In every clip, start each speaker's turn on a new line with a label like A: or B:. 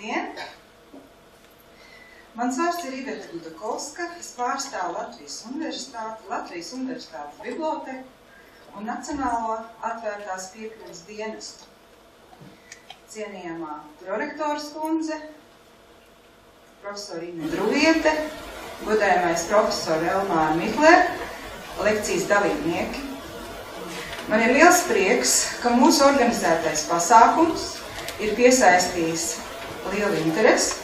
A: Labdien! Mans vārds ir Iveta Gudakovska, es pārstāvu Latvijas Universitāti, Latvijas Universitātes bibliotēku un Nacionālo atvērtās piekļuves dienestu. Cienījamā prorektors kundze, profesori Ina Druviete, godājamais profesori Elmārs Mitlers, lekcijas dalībnieki. Man ir liels prieks, ka mūsu organizētais pasākums ir piesaistījis lielu interesi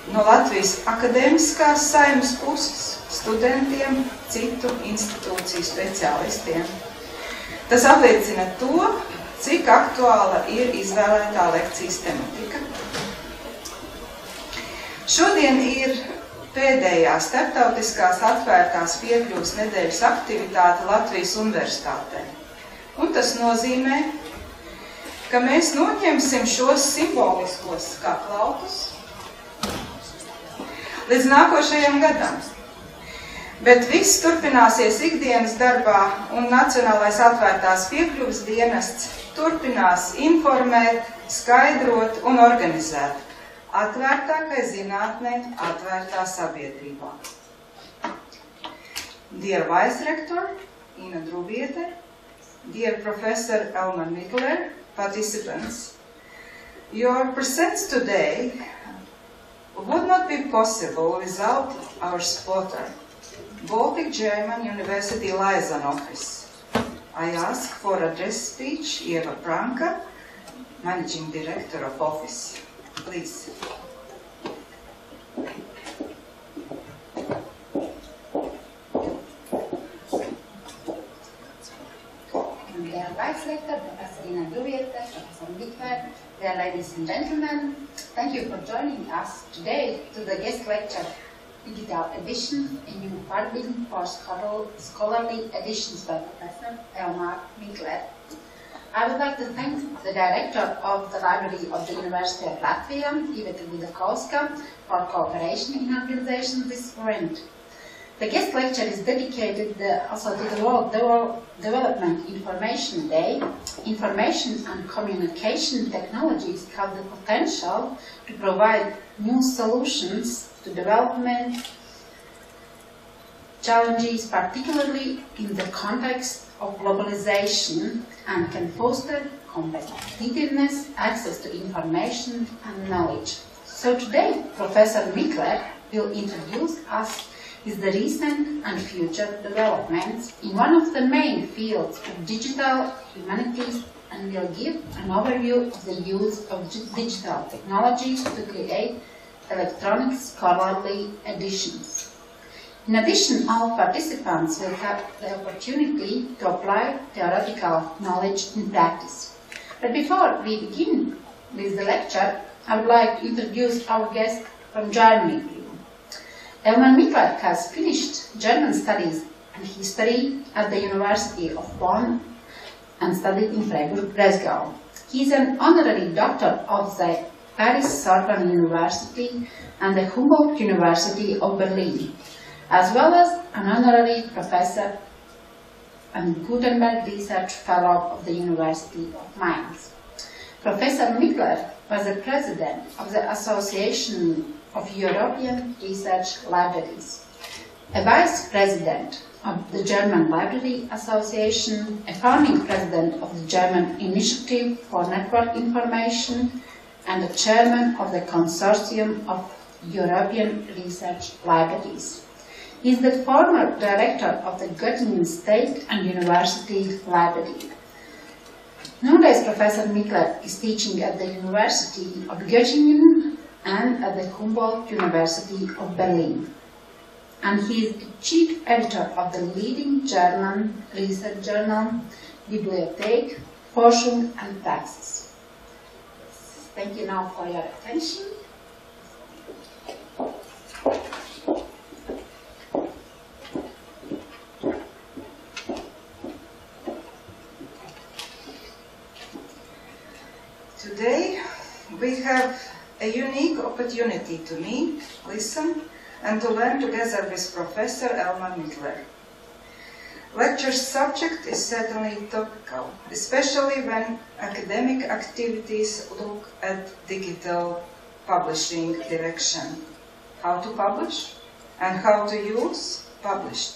A: no Latvijas akadēmiskās saimnes puses, studentiem, citu institūciju speciālistiem. Tas apliecina to, cik aktuāla ir izvēlētā lekcijas tematika. Šodien ir pēdējā starptautiskās atvērtās piekļuves nedēļas aktivitāte Latvijas Universitātē. Un tas nozīmē, ka mēs noņemsim šos simboliskos skaklautus līdz nākošajam gadam. Bet viss turpināsies ikdienas darbā, un Nacionālais atvērtās piekļuves dienests turpinās informēt, skaidrot un organizēt atvērtākai zinātnē, atvērtā sabiedrībā. Dear Vice Rector Ina Druviete, dear Professor Elmārs Mitlers, participants, your presence today would not be possible without our spotter, Baltic German University Liaison Office. I ask for address speech Eva Branka, Managing Director of Office. Please.
B: Dear Vice Rector, Professor Ina Druviete, Professor Mitlers, dear ladies and gentlemen, thank you for joining us today to the guest lecture, Digital Edition, a new paradigm for scholarly editions by Professor Elmārs Mitlers. I would like to thank the Director of the Library of the University of Latvia, Iveta Gudakovska, for cooperation in organizing this event. The guest lecture is dedicated also to the World Development Information Day. Information and communication technologies have the potential to provide new solutions to development challenges, particularly in the context of globalization, and can foster competitiveness, access to information and knowledge. So today, Professor Mittler will introduce us with the recent and future developments in one of the main fields of digital humanities, and will give an overview of the use of digital technologies to create electronic scholarly editions. In addition, all participants will have the opportunity to apply theoretical knowledge in practice. But before we begin with the lecture, I would like to introduce our guest from Germany. Elmārs Mitlers has finished German studies and history at the University of Bonn and studied in Freiburg-Breisgau. He is an honorary doctor of the Paris Sorbonne University and the Humboldt University of Berlin, as well as an honorary professor and Gutenberg Research Fellow of the University of Mainz. Professor Mitlers was the president of the Association of European Research Libraries, a vice president of the German Library Association, a founding president of the German Initiative for Network Information, and the chairman of the Consortium of European Research Libraries. He is the former director of the Göttingen State and University Library. Nowadays, Professor Mitlers is teaching at the University of Göttingen and at the Humboldt University of Berlin. And he is the chief editor of the leading German research journal, Bibliotēk, Forschung und Praxis. Thank you now for your attention.
A: Today, we have a unique opportunity to meet, listen, and to learn together with Professor Elmar Mittler. Lecture's subject is certainly topical, especially when academic activities look at digital publishing direction. How to publish and how to use published.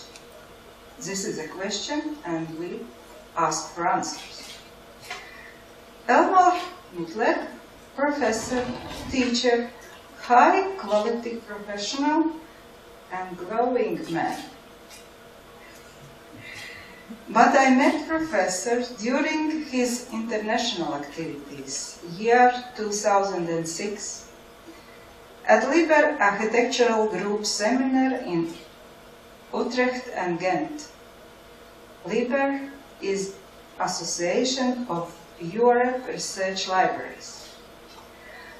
A: This is a question and we ask for answers. Elmārs Mitlers, professor, teacher, high quality professional and glowing man. But I met Professor during his international activities, year 2006, at Liber Architectural Group Seminar in Utrecht and Ghent. Liber is Association of Europe Research Libraries.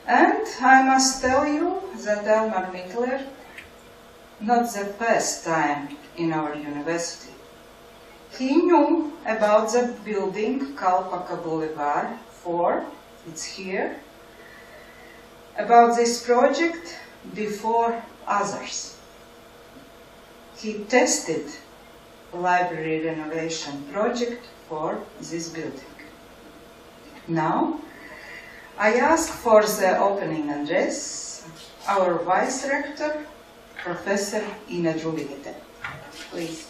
A: And I must tell you that Elmar Mittler, not the first time in our university. He knew about the building Kalpaka Boulevard 4, it's here, about this project before others. He tested library renovation project for this building. Now, I ask for the opening address, our Vice Rector, Professor Ina Druvigete. Please.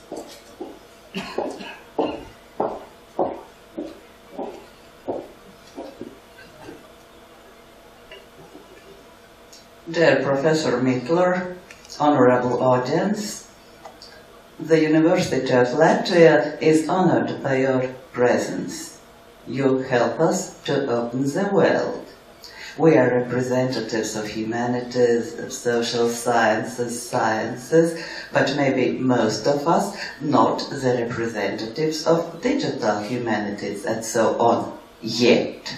C: Dear Professor Mittler, honorable audience, the University of Latvia is honored by your presence. You help us to open the world. We are representatives of humanities, of social sciences, but maybe most of us not the representatives of digital humanities and so on yet.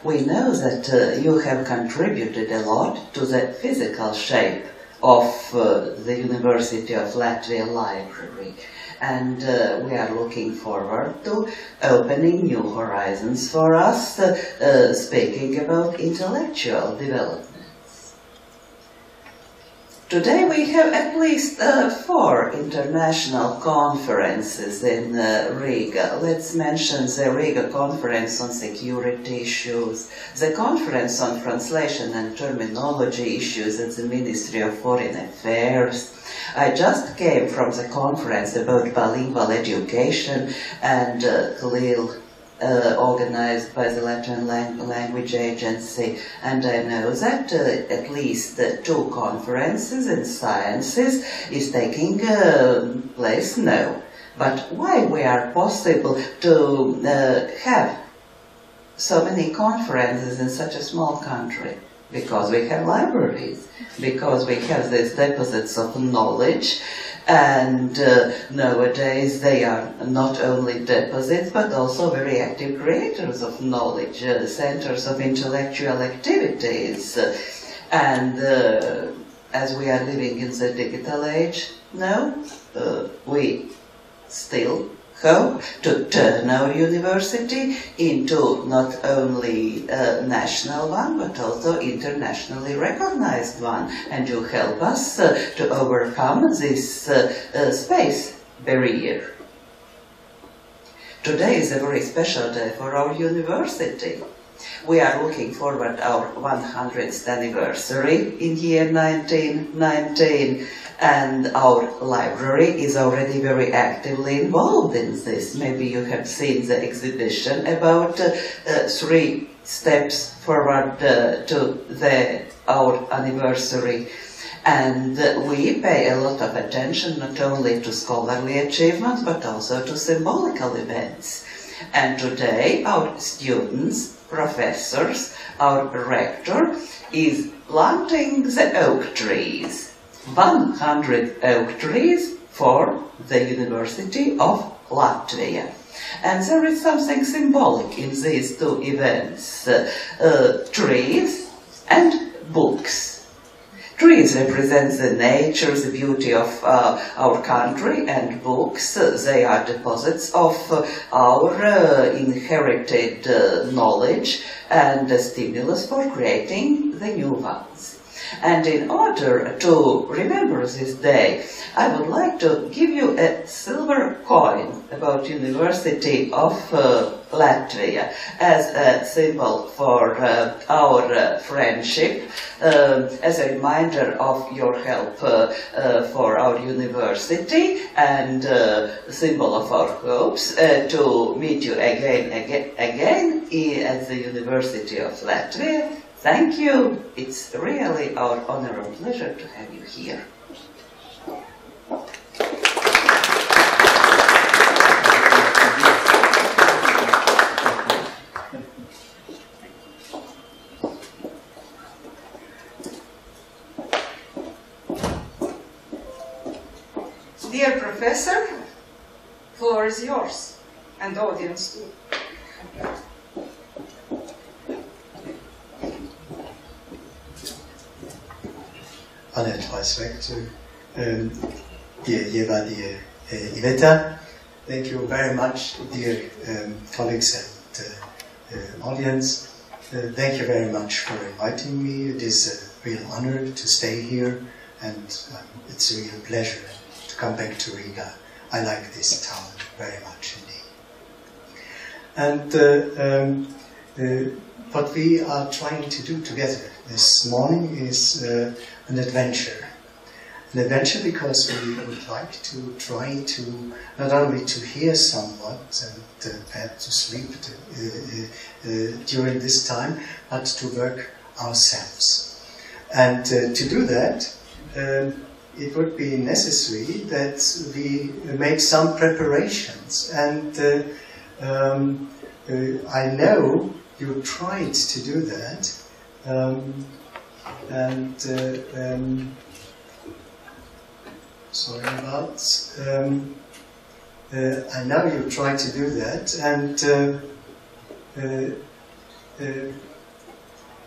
C: We know that you have contributed a lot to the physical shape of the University of Latvia Library, and we are looking forward to opening new horizons for us, speaking about intellectual developments. Today we have at least 4 international conferences in Riga. Let's mention the Riga Conference on Security Issues, the Conference on Translation and Terminology Issues at the Ministry of Foreign Affairs. I just came from the conference about bilingual education and CLIL, organized by the Latvian Language Agency, and I know that at least 2 conferences in sciences is taking place now. But why we are possible to have so many conferences in such a small country? Because we have libraries, because we have these deposits of knowledge, and nowadays they are not only deposits but also very active creators of knowledge, centers of intellectual activities. And as we are living in the digital age now, we still hope to turn our university into not only a national one, but also internationally recognized one. And you help us to overcome this space barrier. Today is a very special day for our university. We are looking forward to our 100th anniversary in year 1919, and our library is already very actively involved in this. Maybe you have seen the exhibition about 3 steps forward to our anniversary. And we pay a lot of attention not only to scholarly achievements, but also to symbolical events. And today our students, professors, our rector is planting the oak trees. 100 oak trees for the University of Latvia. And there is something symbolic in these 2 events, trees and books. Trees represent the nature, the beauty of our country, and books, they are deposits of our inherited knowledge and a stimulus for creating the new ones. And in order to remember this day, I would like to give you a silver coin about University of Latvia as a symbol for our friendship, as a reminder of your help for our university, and symbol of our hopes to meet you again at the University of Latvia. Thank you. It's really our honor and pleasure to have you here.
A: Dear Professor, floor is yours, and audience too.
D: Honored Vice Rector, dear jeweilige Iveta, thank you very much, dear colleagues and audience. Thank you very much for inviting me. It is a real honor to stay here, and it's a real pleasure to come back to Riga. I like this town very much indeed. And what we are trying to do together this morning is an adventure. An adventure because we would like to try to not only to hear somewhat and perhaps to sleep during this time, but to work ourselves. And to do that, it would be necessary that we make some preparations. And I know you tried to do that. Sorry about. I know you tried to do that, and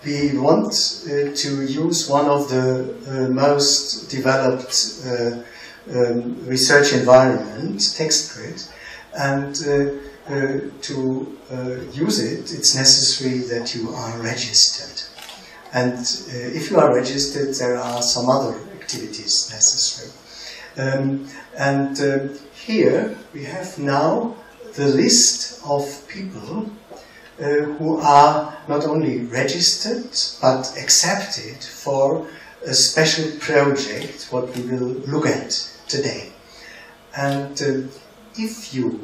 D: we want to use one of the most developed research environment, TextGrid, and to use it, it's necessary that you are registered. And if you are registered, there are some other activities necessary. Here we have now the list of people who are not only registered but accepted for a special project, what we will look at today. And if you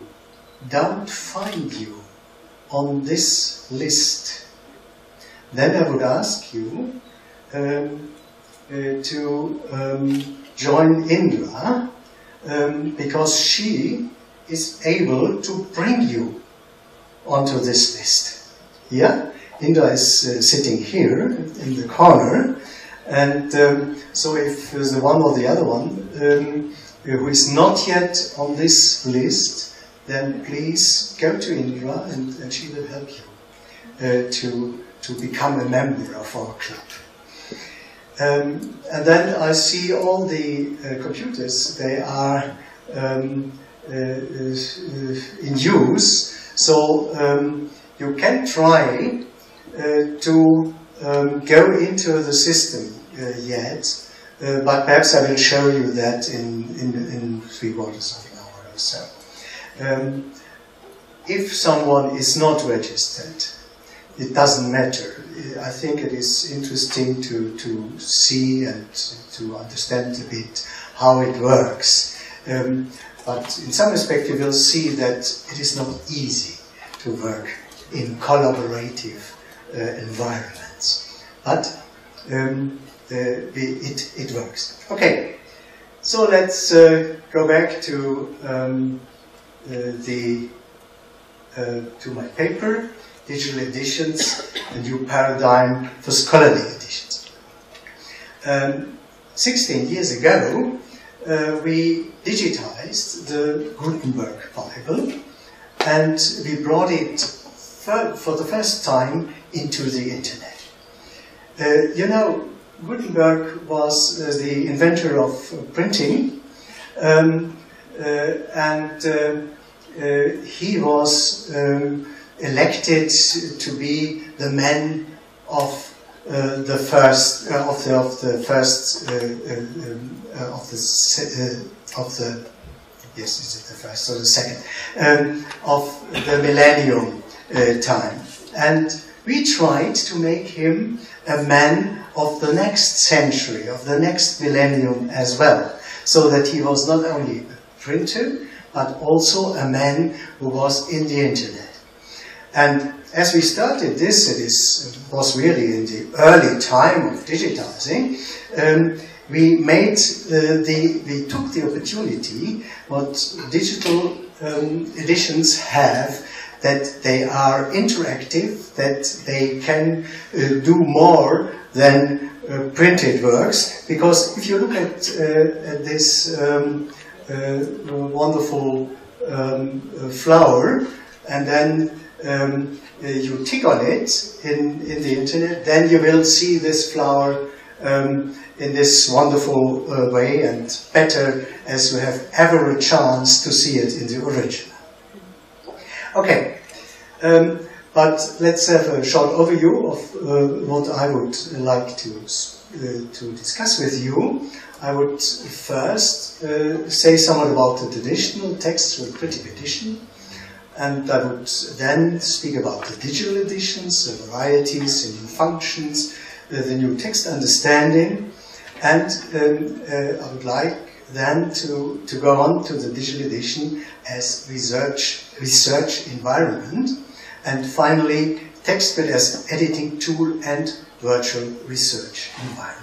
D: don't find you on this list, then I would ask you to join Indra, because she is able to bring you onto this list. Yeah? Indra is sitting here in the corner, and so if the one or the other one who is not yet on this list, then please go to Indra and she will help you to become a member of our club. And then I see all the computers, they are in use, so you can try to go into the system yet, but perhaps I will show you that in 3/4 of an hour or so. If someone is not registered, it doesn't matter. I think it is interesting to see and to understand a bit how it works. But in some respect you will see that it is not easy to work in collaborative environments. But it works. Okay, so let's go back to to my paper, Digital Editions, a New Paradigm for Scholarly Editions. 16 years ago, we digitized the Gutenberg Bible, and we brought it for the first time into the internet. You know, Gutenberg was the inventor of printing, and he was elected to be the man of the first of the yes, is it the first or the second of the millennium time, and we tried to make him a man of the next century, of the next millennium as well, so that he was not only a printer but also a man who was in the internet. And as we started this, it was really in the early time of digitizing. We took the opportunity what digital editions have, that they are interactive, that they can do more than printed works. Because if you look at this wonderful flower, and then you tick on it in the internet, then you will see this flower in this wonderful way, and better as you have ever a chance to see it in the original. Okay, but let's have a short overview of what I would like to discuss with you. I would first say somewhat about the traditional textual critic edition, and I would then speak about the digital editions, the varieties, the new functions, the new text understanding, and I would like then to go on to the digital edition as research environment, and finally TextBit as editing tool and virtual research environment.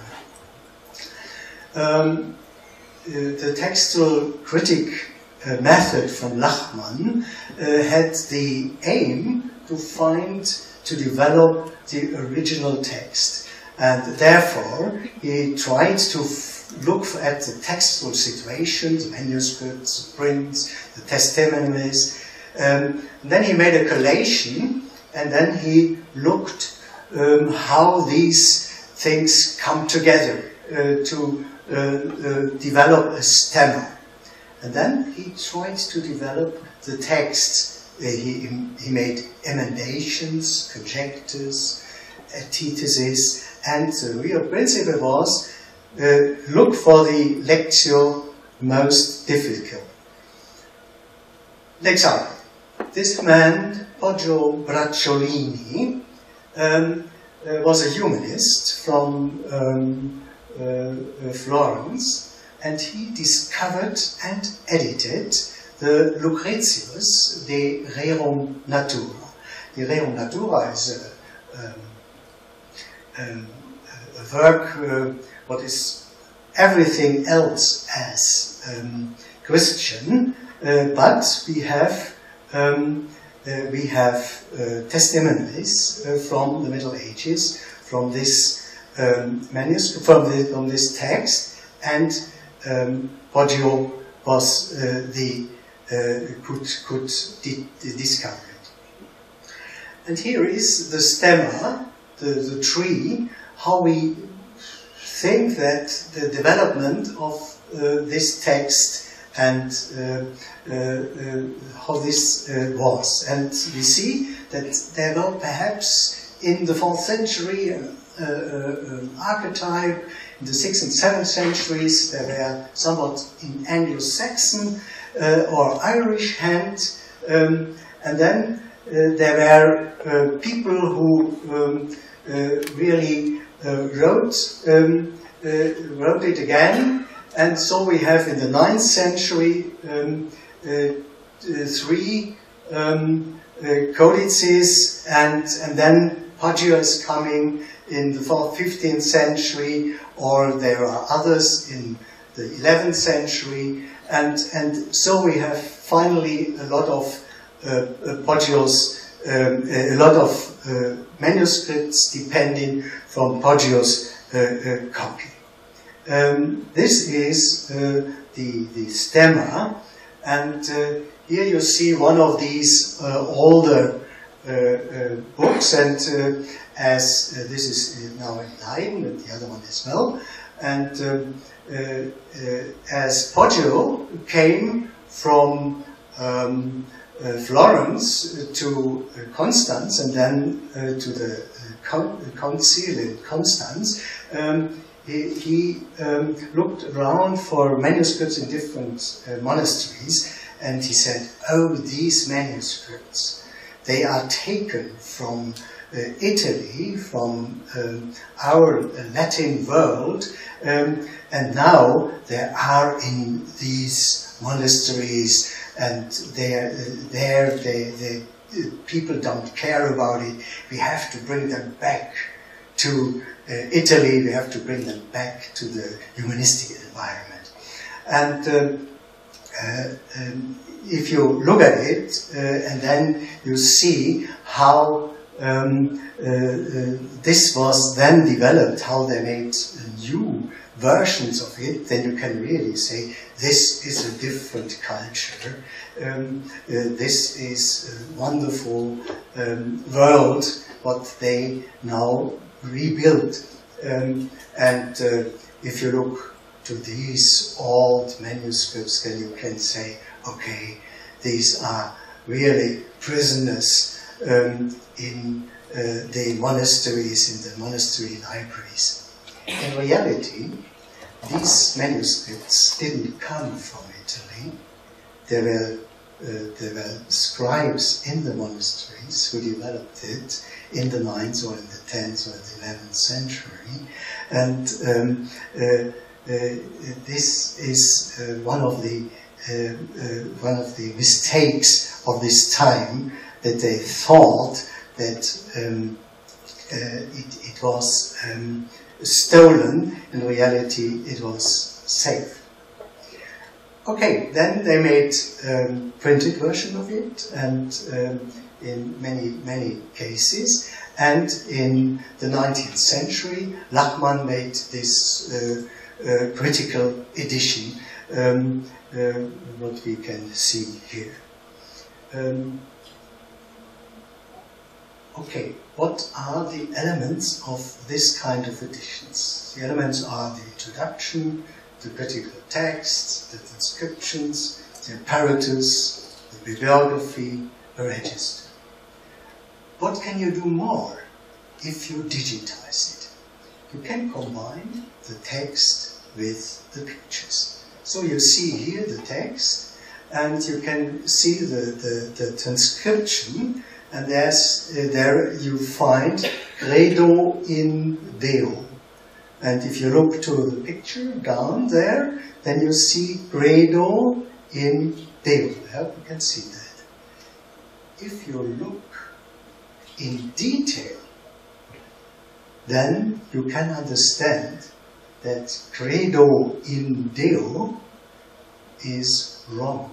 D: The textual critic method from Lachmann had the aim to develop the original text, and therefore he tried to look at the textual situations, manuscripts, prints, the testimonies, and then he made a collation, and then he looked how these things come together to develop a stemma. And then he tried to develop the text. He made emendations, conjectures, antitheses, and the real principle was look for the lectio most difficult. L'example. This man, Poggio Bracciolini, was a humanist from Florence, and he discovered and edited the Lucretius de Rerum Natura. The Rerum Natura is a work what is everything else as Christian, but we have testimonies from the Middle Ages, from this manuscript, from this text, and Poggio was could discover it. And here is the stemma, the tree, how we think that the development of this text and how this was. And we see that there were perhaps in the 4th century archetype. In the 6th and 7th centuries, there were somewhat in Anglo-Saxon or Irish hand, and then there were people who really wrote it again, and so we have in the 9th century 3 codices, and then Poggio is coming in the 15th century, or there are others in the 11th century, and so we have finally a lot of Poggio's, a lot of manuscripts depending from Poggio's copy. This is the stemma, and here you see one of these older books, and as this is now in Leiden, and the other one as well, and as Poggio came from Florence to Constance, and then to the council in Constance, he looked around for manuscripts in different monasteries, and he said, oh, these manuscripts, they are taken from Italy, from our Latin world, and now they are in these monasteries, and the people don't care about it. We have to bring them back to Italy, we have to bring them back to the humanistic environment. And if you look at it, and then you see how this was then developed, how they made new versions of it, then you can really say this is a different culture. This is a wonderful world, what they now rebuilt. And if you look to these old manuscripts, then you can say, okay, these are really prisoners in the monasteries, in the monastery libraries. In reality, these manuscripts didn't come from Italy. There were scribes in the monasteries who developed it in the 9th or in the 10th or the 11th century. And this is one of the mistakes of this time, that they thought that it was stolen. In reality, it was safe. Okay, then they made printed version of it, and in many cases. And in the 19th century, Lachmann made this critical edition, what we can see here. Okay, what are the elements of this kind of editions? The elements are the introduction, the critical text, the transcriptions, the apparatus, the bibliography, a register. What can you do more if you digitize it? You can combine the text with the pictures. So you see here the text, and you can see the transcription, and there you find credo in Deo. And if you look to the picture down there, then you see credo in Deo. There you can see that. If you look in detail, then you can understand that credo in Deo is wrong.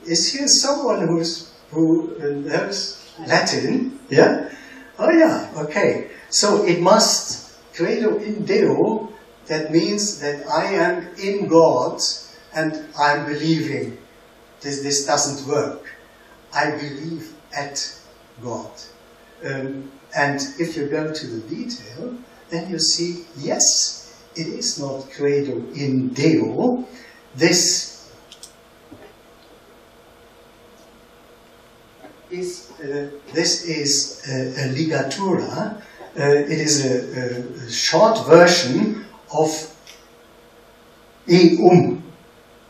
D: Is here someone who knows Latin? Yeah? Oh yeah, okay. So it must, credo in Deo, that means that I am in God and I'm believing. This doesn't work. I believe at God. And if you go to the detail, then you see, yes, it is not credo in Deo. This is a ligatura. It is a short version of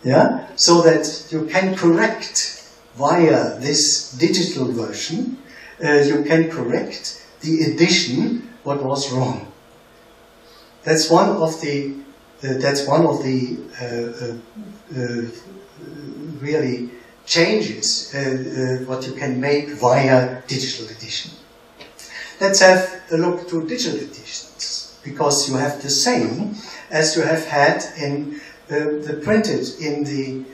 D: yeah, so that you can correct via this digital version. You can correct the edition what was wrong. That's one of the really changes what you can make via digital edition. Let's have a look to digital editions, because you have the same as you have had in the printed in the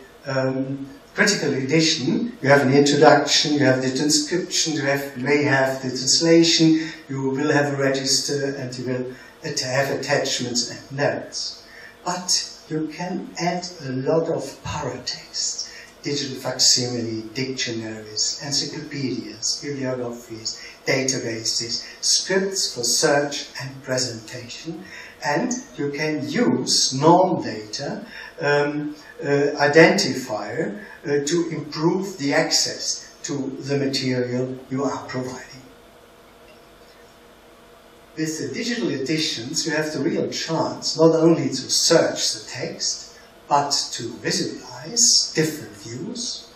D: critical edition. You have an introduction, you have the transcription, you may have the translation, you will have a register, and you will have attachments and notes. But you can add a lot of paratext, digital facsimile, dictionaries, encyclopedias, bibliographies, databases, scripts for search and presentation, and you can use norm data identifier to improve the access to the material you are providing. with the digital editions, you have the real chance not only to search the text, but to visualize different views,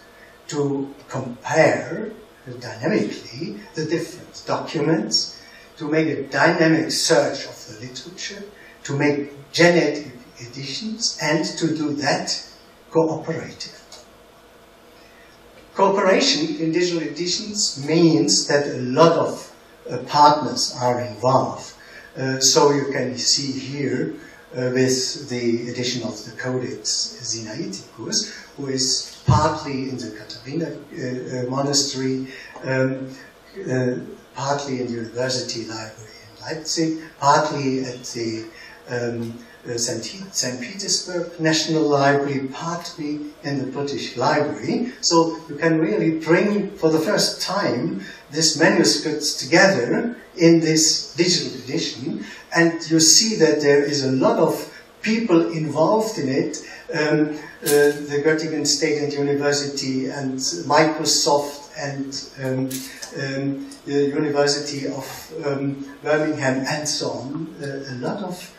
D: to compare dynamically the different documents, to make a dynamic search of the literature, to make genetic editions, and to do that cooperative. Cooperation in digital editions means that a lot of partners are involved. So you can see here with the edition of the Codex Sinaiticus, who is partly in the Katharina monastery, partly in the University Library in Leipzig, partly at the St. Petersburg National Library, partly in the British Library. So you can really bring, for the first time, these manuscripts together in this digital edition, and you see that there is a lot of people involved in it. The Göttingen State University and Microsoft and the University of Birmingham and so on. A lot of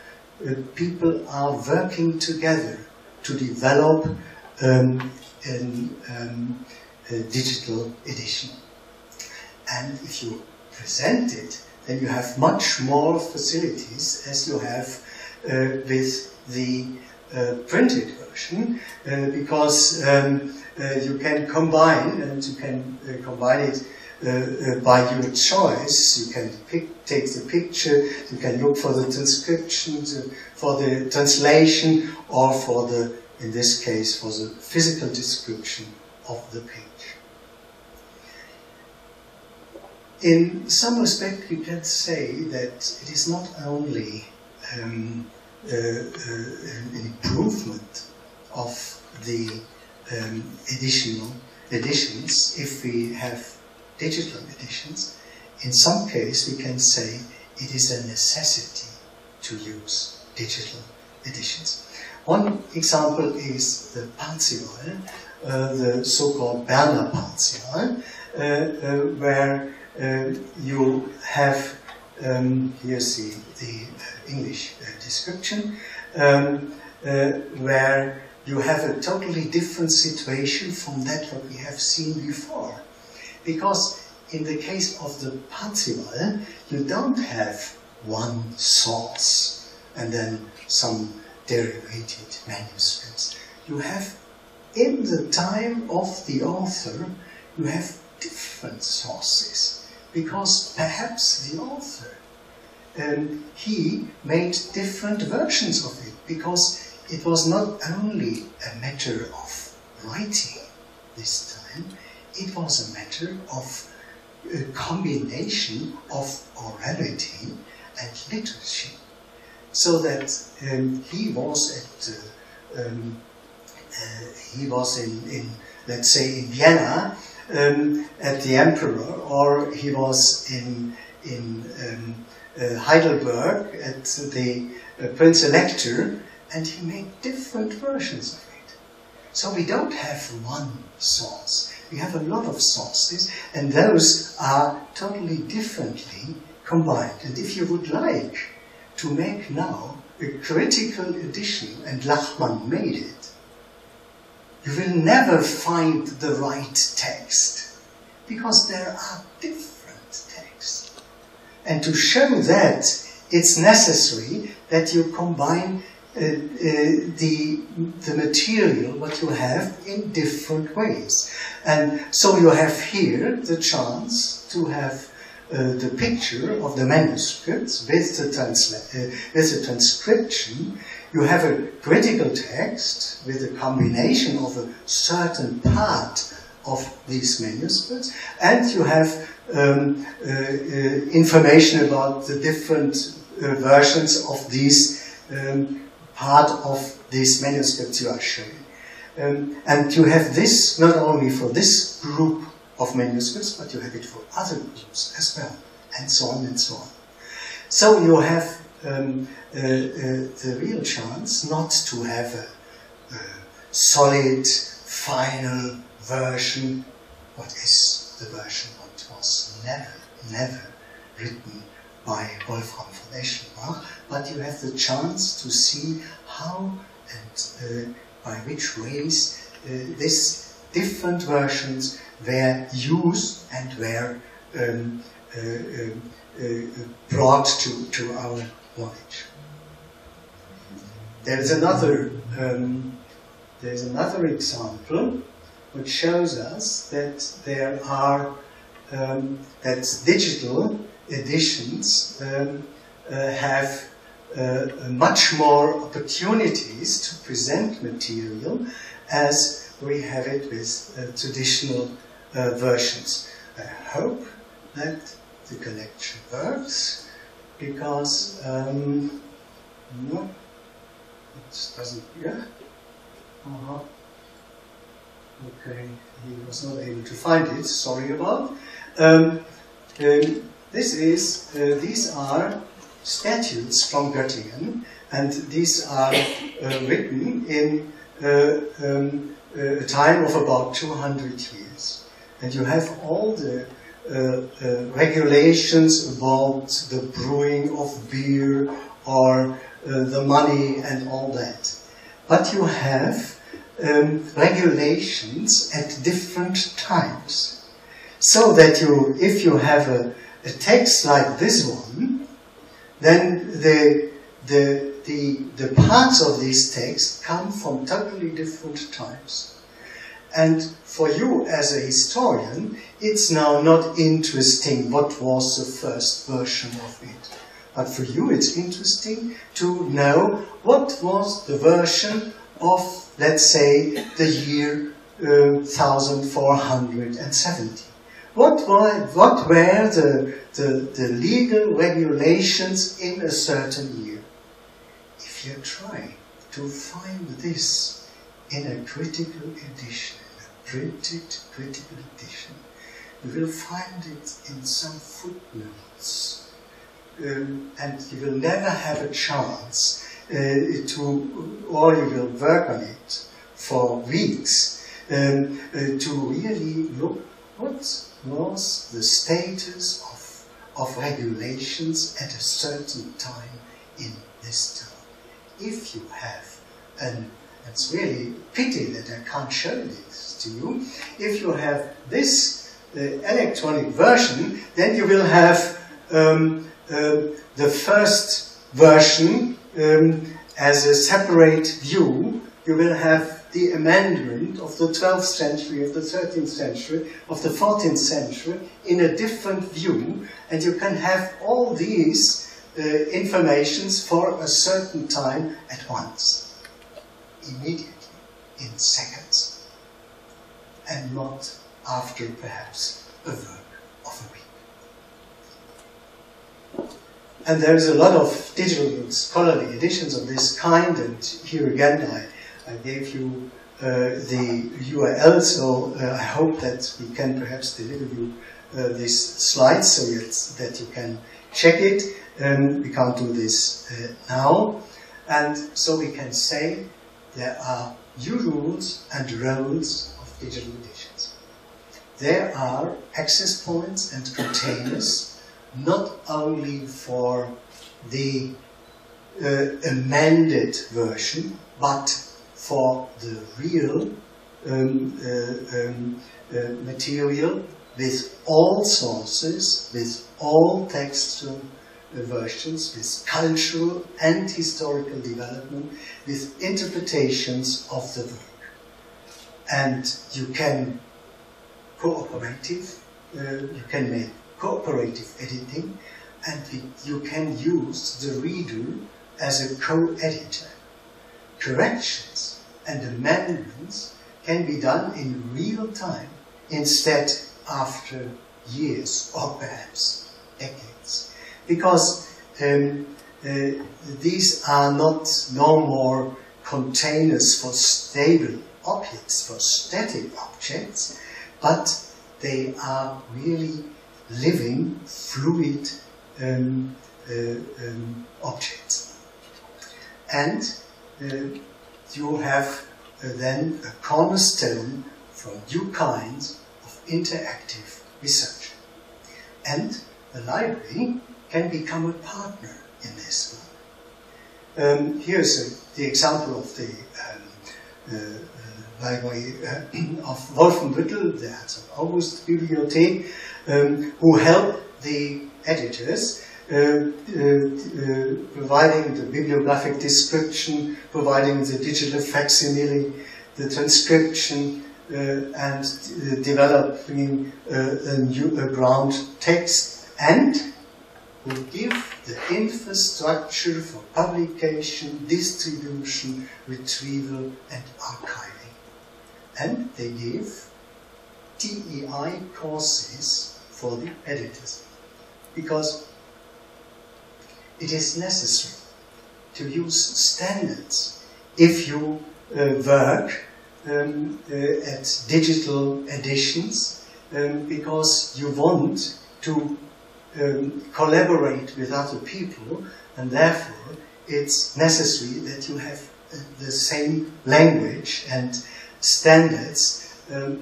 D: people are working together to develop a digital edition. And if you present it, then you have much more facilities as you have with the printed version, because you can combine, and you can combine it by your choice. You can take the picture, you can look for the transcription, for the translation, or for the, in this case, for the physical description of the page. In some respect, you can say that it is not only an improvement of the editions if we have digital editions. In some case, we can say it is a necessity to use digital editions. One example is the Parzival, the so-called Berner Parzival, where you have, here's the English description, where you have a totally different situation from that what we have seen before. Because in the case of the Parzival, you don't have one source and then some derivated manuscripts. You have, in the time of the author, you have different sources, because perhaps the author, he made different versions of it, because it was not only a matter of writing this time, it was a matter of a combination of orality and liturgy. So that he was at, he was in let's say in Vienna at the emperor, or he was in Heidelberg at the Prince Elector, and he made different versions of it. So we don't have one source. We have a lot of sources, and those are totally differently combined. And if you would like to make now a critical edition, and Lachmann made it, you will never find the right text, because there are different texts. And to show that, it's necessary that you combine the material, what you have, in different ways. And so you have here the chance to have the picture of the manuscripts with the transcription. You have a critical text with a combination of a certain part of these manuscripts, and you have information about the different versions of these part of these manuscripts you are showing. And you have this not only for this group of manuscripts, but you have it for other groups as well, and so on and so on. So you have the real chance not to have a solid, final version. What is the version? What was never written by Wolfram von Eschenbach, but you have the chance to see how and by which ways these different versions were used and were brought to our knowledge. There is another example which shows us that there are that digital editions have much more opportunities to present material as we have it with traditional versions. I hope that the collection works, because no, it doesn't. Yeah. Okay, he was not able to find it. Sorry about. These are statutes from Göttingen, and these are written in a time of about 200 years. And you have all the regulations about the brewing of beer or the money and all that. But you have regulations at different times. So that if you have a text like this one, then the parts of this text come from totally different times. And for you as a historian, it's now not interesting what was the first version of it. But for you it's interesting to know what was the version of, let's say, the year 1470. What were the legal regulations in a certain year? If you try to find this in a critical edition, a printed critical edition, you will find it in some footnotes, and you will never have a chance or you will work on it for weeks to really look what was the status of regulations at a certain time in this town. If you have, and it's really a pity that I can't show this to you, if you have this electronic version, then you will have the first version as a separate view. You will have the amendment of the 12th century, of the 13th century, of the 14th century in a different view, and you can have all these informations for a certain time at once, immediately, in seconds, and not after perhaps a work of a week. And there is a lot of digital scholarly editions of this kind, and here again I gave you the URL, so I hope that we can perhaps deliver you these slides so that you can check it. We can't do this now. And so we can say there are new rules and roles of digital editions. There are access points and containers, not only for the amended version, but for the real material with all sources, with all textual versions, with cultural and historical development, with interpretations of the work. And you can you can make cooperative editing, and you can use the reader as a co-editor. Corrections and amendments can be done in real time instead after years or perhaps decades. Because these are no more containers for stable objects, for static objects, but they are really living, fluid objects. And you have then a cornerstone for new kinds of interactive research. And the library can become a partner in this one. Here's the example of the library of Wolfenbüttel, the Herzog August Bibliothek, who help the editors, providing the bibliographic description, providing the digital facsimile, the transcription, and developing a ground text, and will give the infrastructure for publication, distribution, retrieval, and archiving. And they give TEI courses for the editors, because it is necessary to use standards if you work at digital editions, because you want to collaborate with other people, and therefore it's necessary that you have the same language, and standards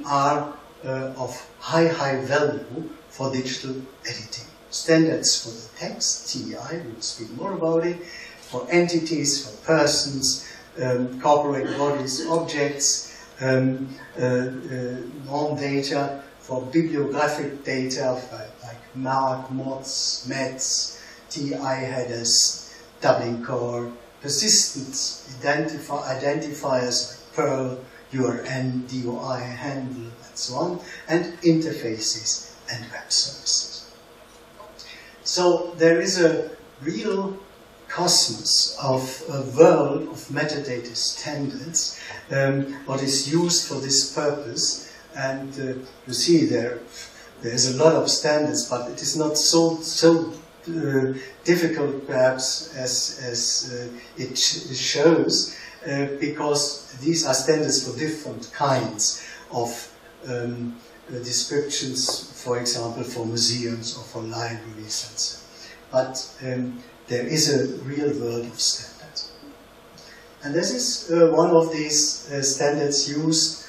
D: are of high value for digital editing. Standards for the text, TEI, we'll speak more about it, for entities, for persons, corporate bodies, objects, norm data, for bibliographic data, like MARC, MODS, MEDS, TEI headers, doubling core, persistence identifiers like Perl, URN, DOI, handle, and so on, and interfaces and web services. So there is a real cosmos of a world of metadata standards, what is used for this purpose, and you see there's a lot of standards, but it is not so difficult perhaps as it shows, because these are standards for different kinds of descriptions, for example, for museums or for libraries and so on. But there is a real world of standards. And this is one of these standards used.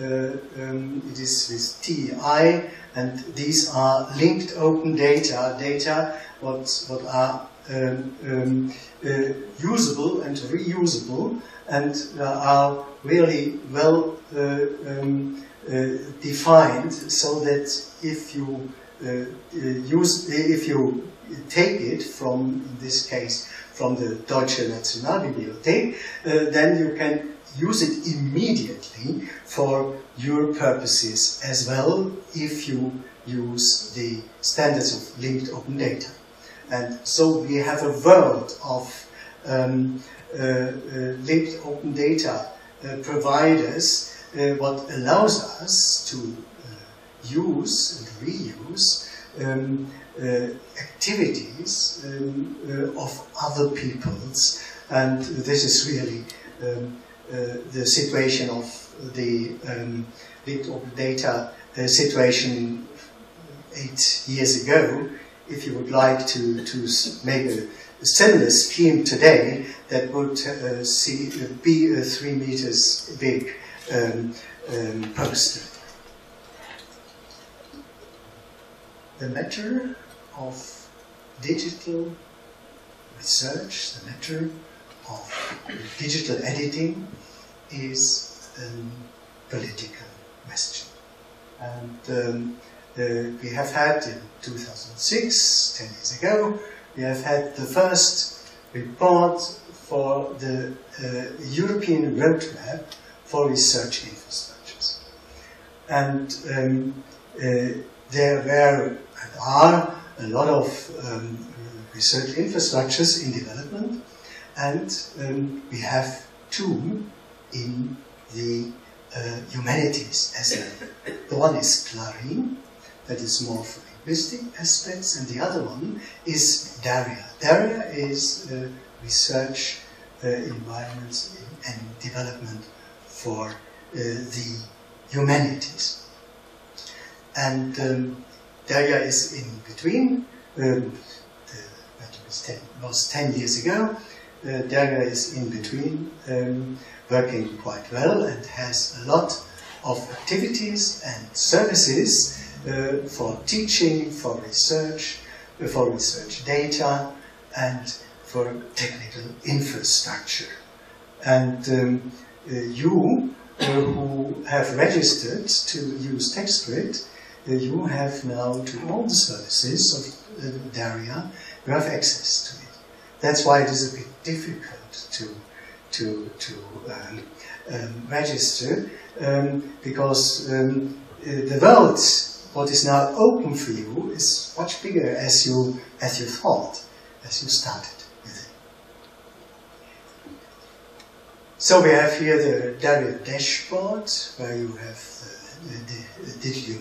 D: It is with TEI, and these are linked open data what are usable and reusable, and are really well defined, so that if you take it from, in this case, from the Deutsche Nationalbibliothek, then you can use it immediately for your purposes as well, if you use the standards of linked open data. And so we have a world of linked open data providers, what allows us to use and reuse activities of other peoples, and this is really the situation of the linked open data situation 8 years ago. If you would like to make a similar scheme today, that would be a 3 meters big poster. The matter of digital research, the matter of digital editing, is a political question. And we have had in 2006, 10 years ago, we have had the first report for the European roadmap for research infrastructures. And there were and are a lot of research infrastructures in development, and we have 2 in the humanities as well. The one is Clarin, that is more for linguistic aspects, and the other one is Daria. Daria is research environments and development for the humanities. And Daria is in between. That was 10 years ago. Daria is in between, working quite well, and has a lot of activities and services for teaching, for research, for research data, and for technical infrastructure. And you who have registered to use TextGrid, you have now, to all the services of DARIA, you have access to it. That's why it is a bit difficult to register, because the world, what is now open for you, is much bigger as you thought, as you started with it. So we have here the DARIA dashboard, where you have the digital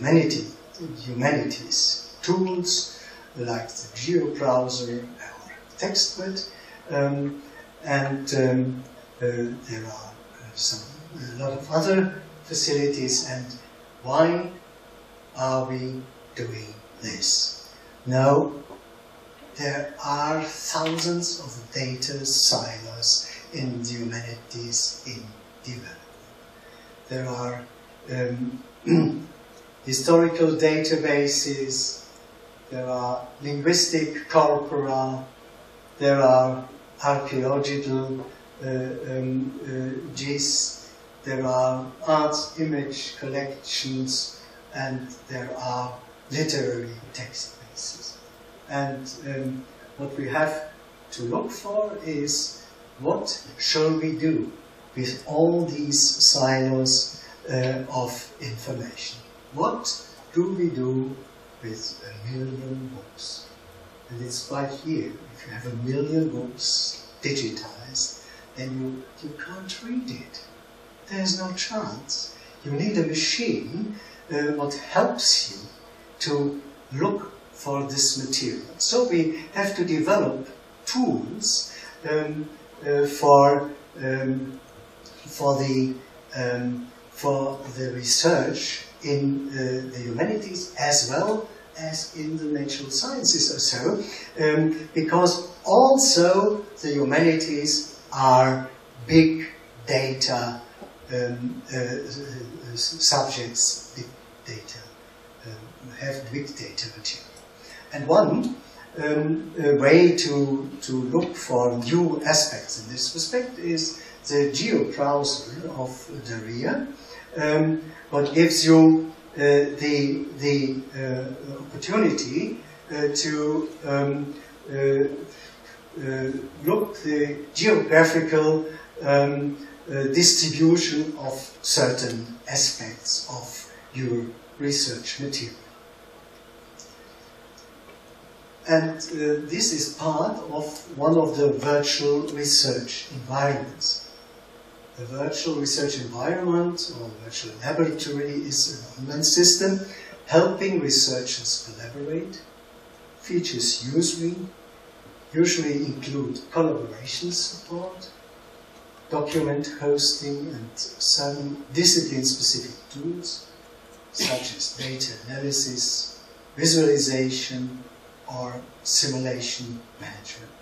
D: humanities tools, like the GeoBrowser or TextGrid, and there are a lot of other facilities. And why are we doing this? Now, there are thousands of data silos in the humanities in development. There are historical databases, there are linguistic corpora, there are archaeological GIS, there are art image collections, and there are literary text bases. And what we have to look for is, what shall we do with all these silos of information? What do we do with 1 million books? And it's right here. If you have 1 million books digitized, then you can't read it. There's no chance. You need a machine what helps you to look for this material. So we have to develop tools for the research in the humanities as well as in the natural sciences or so, because also the humanities are big data subjects, big data, have big data material. And one way to look for new aspects in this respect is the GeoBrowser of DARIA, what gives you the opportunity to look the geographical distribution of certain aspects of your research material. And this is part of one of the virtual research environments. The virtual research environment or virtual laboratory is an online system helping researchers collaborate. Features usually include collaboration support, document hosting, and some discipline-specific tools such as data analysis, visualization, or simulation management.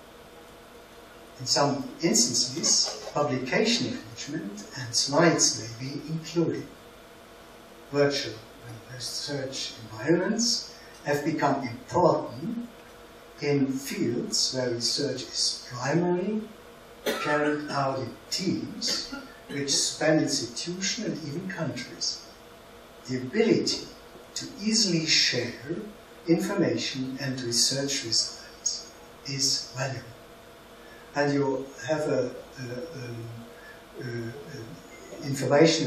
D: In some instances, publication management and slides may be included. Virtual research environments have become important in fields where research is primarily carried out in teams which span institutions and even countries. The ability to easily share information and research results is valuable. And you have a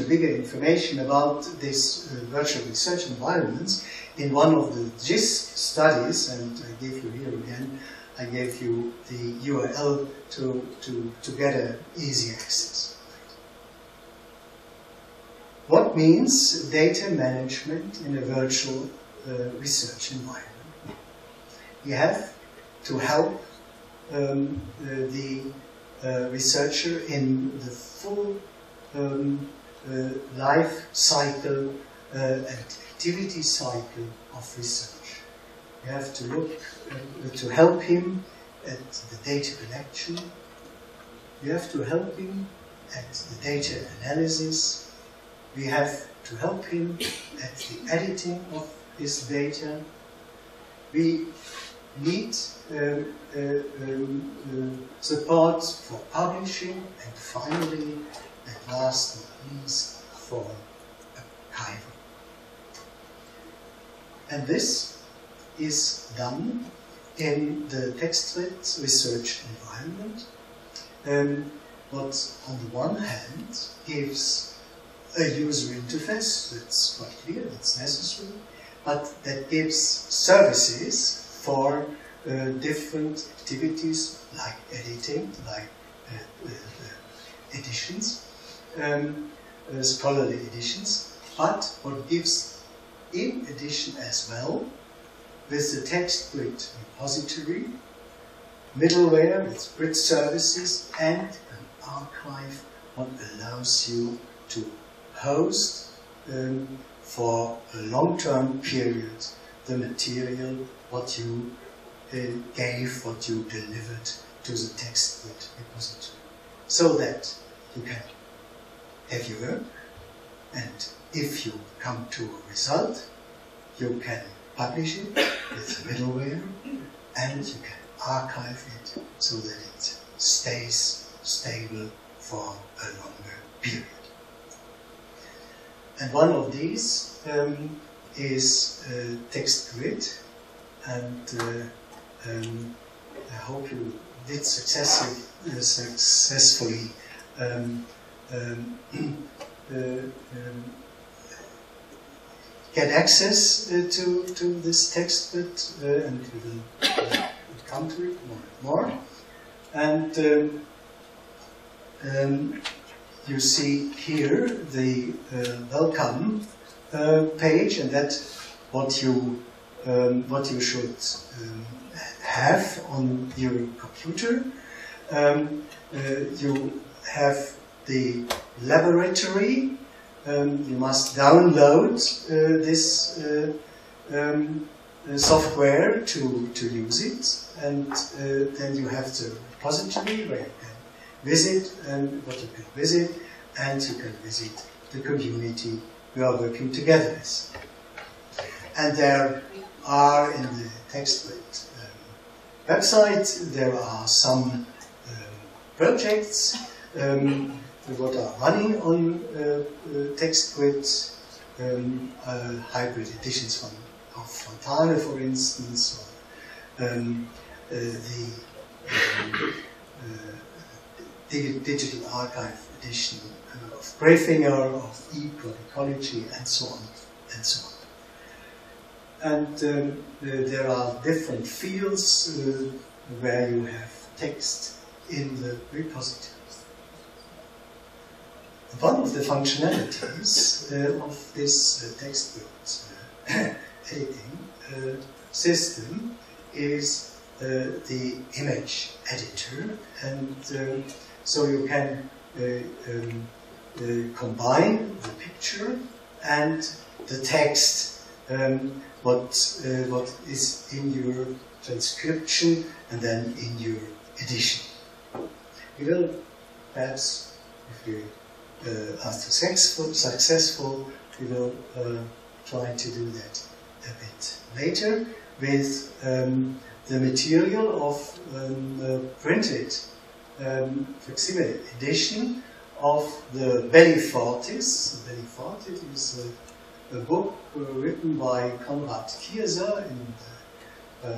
D: bigger information about this virtual research environments in one of the GIS studies, and I gave you here again, I gave you the URL to get an easy access. What means data management in a virtual research environment? You have to help the researcher in the full life cycle and activity cycle of research. You have to look to help him at the data collection. You have to help him at the data analysis. We have to help him at the editing of his data. We need support for publishing, and finally, and last not least, for archiving. And this is done in the TextGrid research environment, what on the one hand gives a user interface that's quite clear, that's necessary, but that gives services for different activities like editing, like editions, scholarly editions, but what gives in addition as well with the TextGrid repository, middleware with grid services, and an archive what allows you to host for a long-term period the material what you gave, what you delivered to the TextGrid repository, so that you can have your work, and if you come to a result, you can publish it with the middleware, and you can archive it so that it stays stable for a longer period. And one of these is TextGrid, and I hope you did successfully get access to this TextGrid, and we will come to it more and more. And you see here the welcome page, and that's what you should have on your computer. You have the laboratory. You must download this software to use it, and then you have the repository where you can visit and what you can visit, and you can visit the community we are working together with. And there are in the TextGrid website, there are some projects what are running on TextGrid, hybrid editions of Fontane, for instance, or the digital archive edition of Grayfinger, of equal ecology, and so on, and so on. And there are different fields where you have text in the repository. One of the functionalities of this TextGrid editing system is the image editor, and so you can combine the picture and the text, what is in your transcription and then in your edition. We will perhaps, if we are successful, we will try to do that a bit later with the material of printed facsimile edition of the Belli Fortis. The Belli Fortis is a book written by Konrad Kieser in the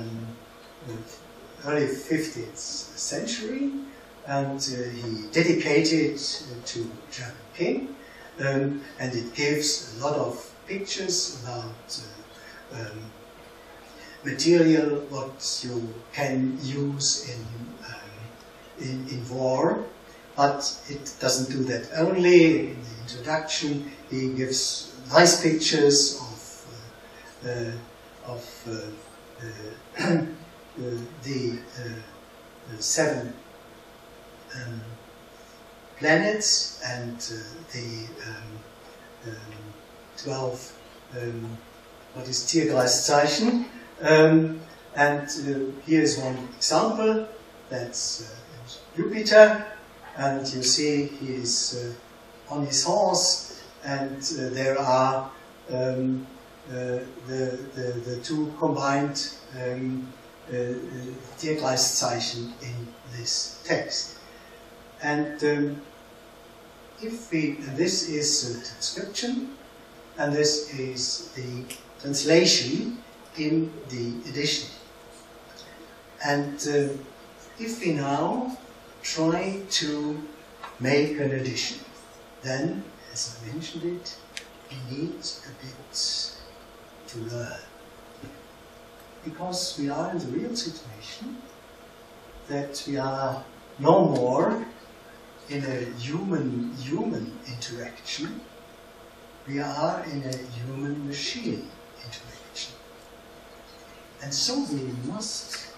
D: early 15th century, and he dedicated to German king, and it gives a lot of pictures about material what you can use in war, but it doesn't do that only. In the introduction, he gives nice pictures of the 7 planets and the 12 what is Tierkreiszeichen, and here is one example. That's Jupiter, and you see he is on his horse, and there are the two combined Tierkreiszeichen in this text. And this is a transcription, and this is the translation in the edition. And if we now try to make an edition, then, as I mentioned it, we need a bit to learn. Because we are in the real situation that we are no more in a human interaction, we are in a human-machine interaction. And so we must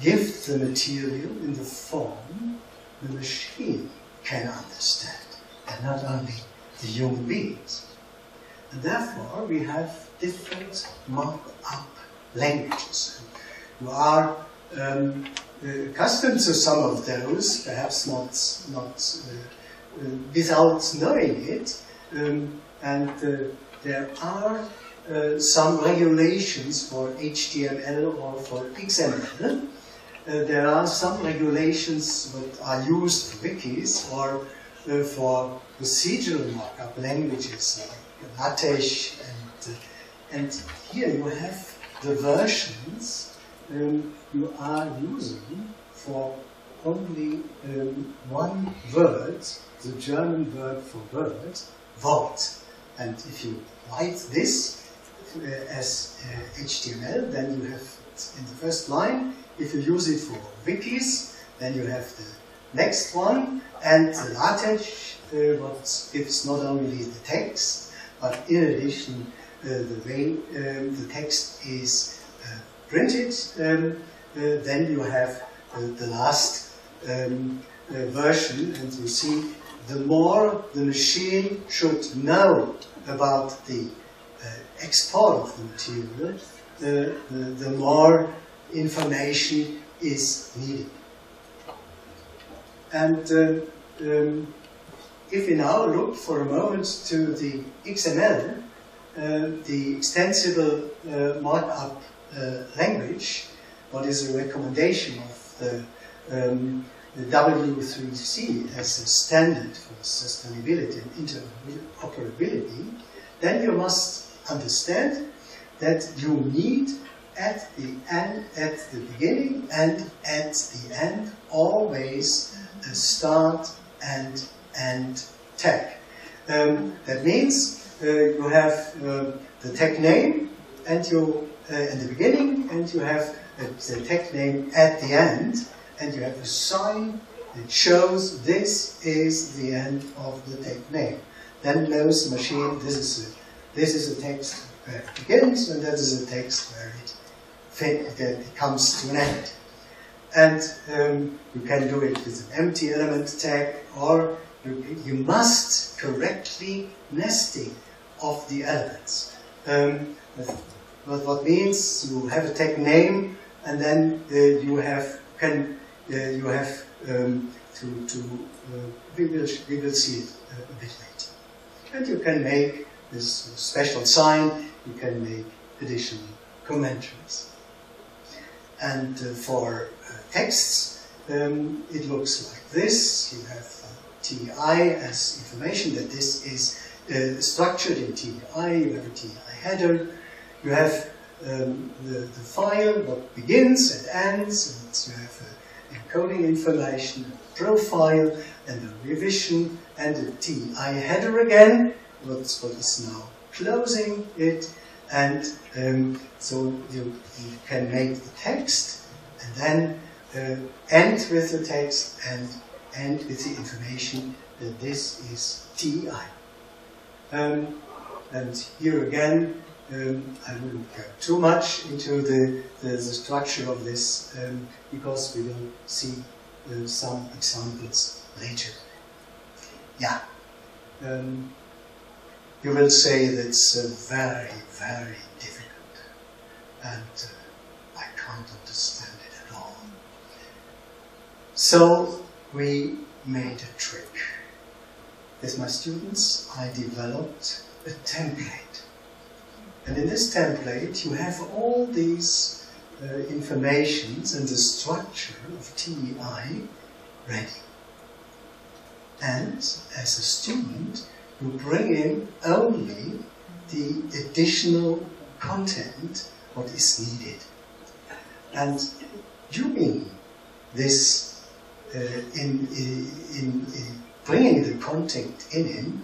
D: give the material in the form the machine can understand, and not only the human beings. And therefore we have different mark-up languages. You are accustomed to some of those, perhaps not without knowing it, and there are some regulations for HTML or for XML. There are some regulations that are used for wikis or for procedural markup languages like LaTeX, and here you have the versions you are using for only one word, the German word for word, Wort. And if you write this as HTML, then you have it in the first line. If you use it for wikis, then you have the next one, and the LaTeX, what gives not only the text, but in addition the way the text is printed. Then you have the last version, and you see the more the machine should know about the export of the material, the more information is needed. And if we now look for a moment to the XML, the extensible markup language, what is a recommendation of the W3C as a standard for sustainability and interoperability, then you must understand that you need at the end, at the beginning and at the end, always a start and end tag. That means you have the tag name and you in the beginning, and you have the tag name at the end, and you have a sign that shows this is the end of the tag name. Then knows the machine this is a text where it begins, and that is a text where it comes to an end. And you can do it with an empty element tag, or you must correctly nesting of the elements. What means you have a tag name, and then we will see it a bit later. And you can make this special sign. You can make additional commentaries. And for texts, it looks like this. You have TI as information that this is structured in TI. You have a TI header. You have the file, what begins and ends, and you have encoding information, a profile, and a revision, and a TI header again, what is now closing it, and so you can make the text, and then end with the text, and end with the information that this is TI. And here again, I wouldn't go too much into the structure of this because we will see some examples later. Yeah, you will say that's very, very difficult, and I can't understand it at all. So we made a trick. With my students, I developed a template. And in this template, you have all these informations and the structure of TEI ready. And as a student, you bring in only the additional content, what is needed. And during this, in bringing the content in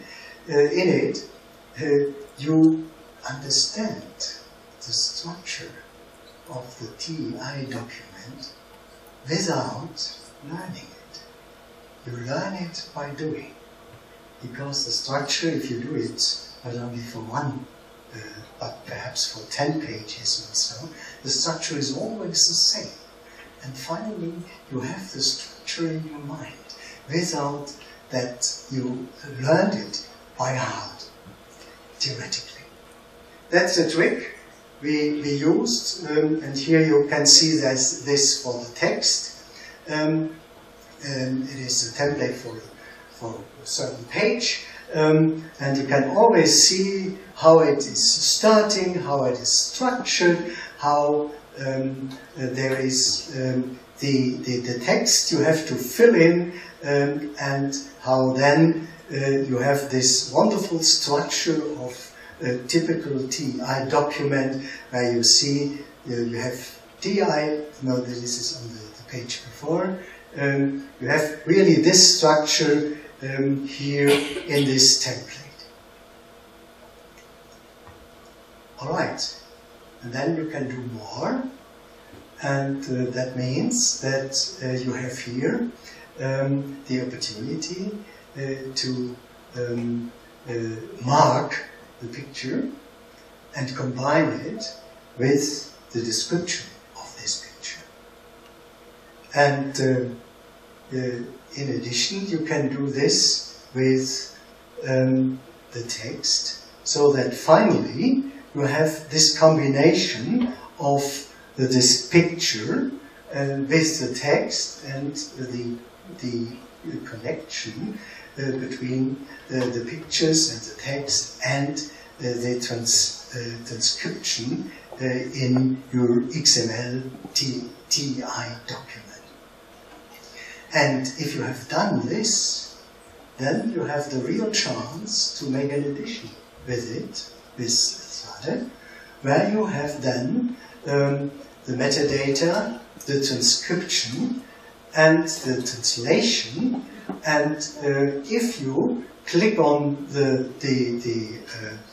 D: it, you understand the structure of the TEI document without learning it. You learn it by doing. Because the structure, if you do it not only for one, but perhaps for 10 pages or so, the structure is always the same. And finally, you have the structure in your mind without that you learned it by heart, theoretically. That's the trick we used, and here you can see this for the text. And it is a template for a certain page, and you can always see how it is starting, how it is structured, how there is the text you have to fill in, and how then you have this wonderful structure of a typical TEI document where you see you have TEI, no, this is on the page before, you have really this structure here in this template. Alright, and then you can do more, and that means that you have here the opportunity to mark the picture and combine it with the description of this picture. And in addition, you can do this with the text, so that finally you have this combination of this picture with the text and the connection between the pictures and the text and the transcription in your XML TEI document. And if you have done this, then you have the real chance to make an addition with it, with Strade, where you have then the metadata, the transcription, and the translation. And if you click on the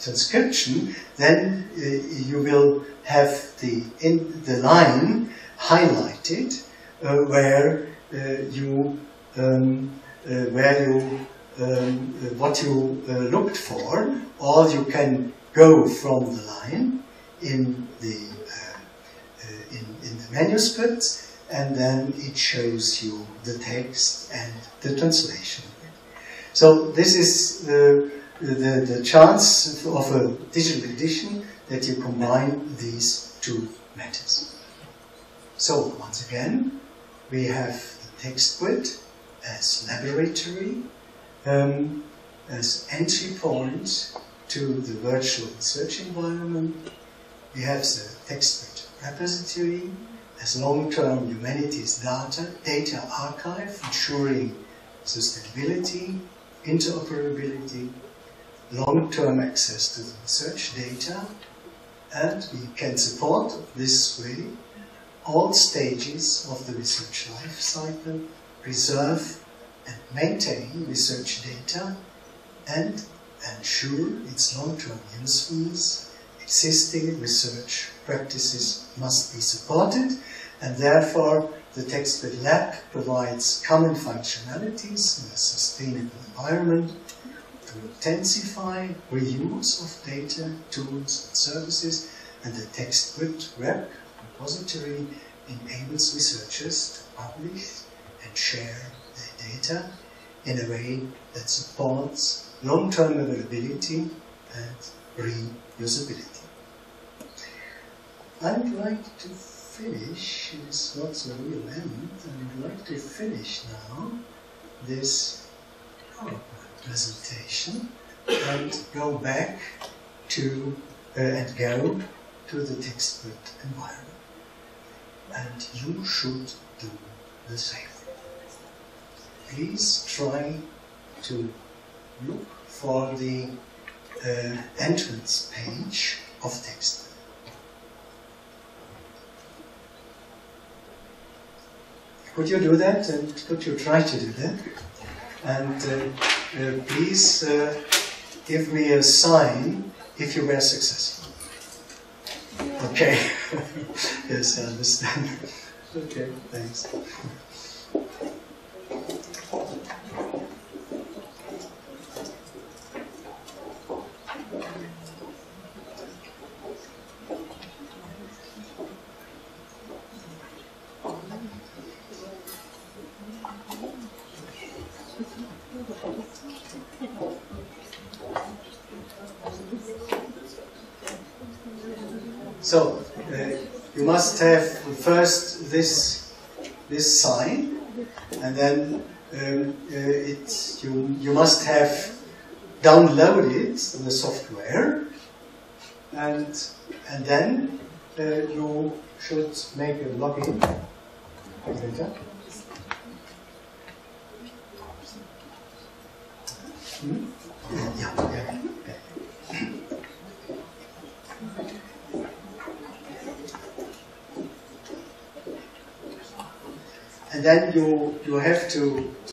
D: transcription, then you will have the line highlighted where what you looked for, or you can go from the line in the manuscript, and then it shows you the text and the translation. So this is the chance of a digital edition, that you combine these two matters. So once again, we have the text grid as laboratory, as entry point to the virtual research environment. We have the text grid repository as long-term humanities data archive, ensuring sustainability, interoperability, long-term access to the research data, and we can support this way all stages of the research life cycle, preserve and maintain research data, and ensure its long-term usefulness. Existing research practices must be supported, and therefore the TextGrid Lab provides common functionalities in a sustainable environment to intensify reuse of data, tools and services, and the TextGrid Web repository enables researchers to publish and share their data in a way that supports long-term availability and reusability. I'd like to finish, it's not the real end, I'd like to finish now this PowerPoint presentation and go back to, and go to the TextGrid environment. and you should do the same. Please try to look for the entrance page of text. Could you do that, and could you try to do that? And please give me a sign if you were successful. Okay. Yes, I understand. Okay, thanks. So you must have first this sign, and then you must have downloaded the software, and then you should make a login. Yeah. And then you have to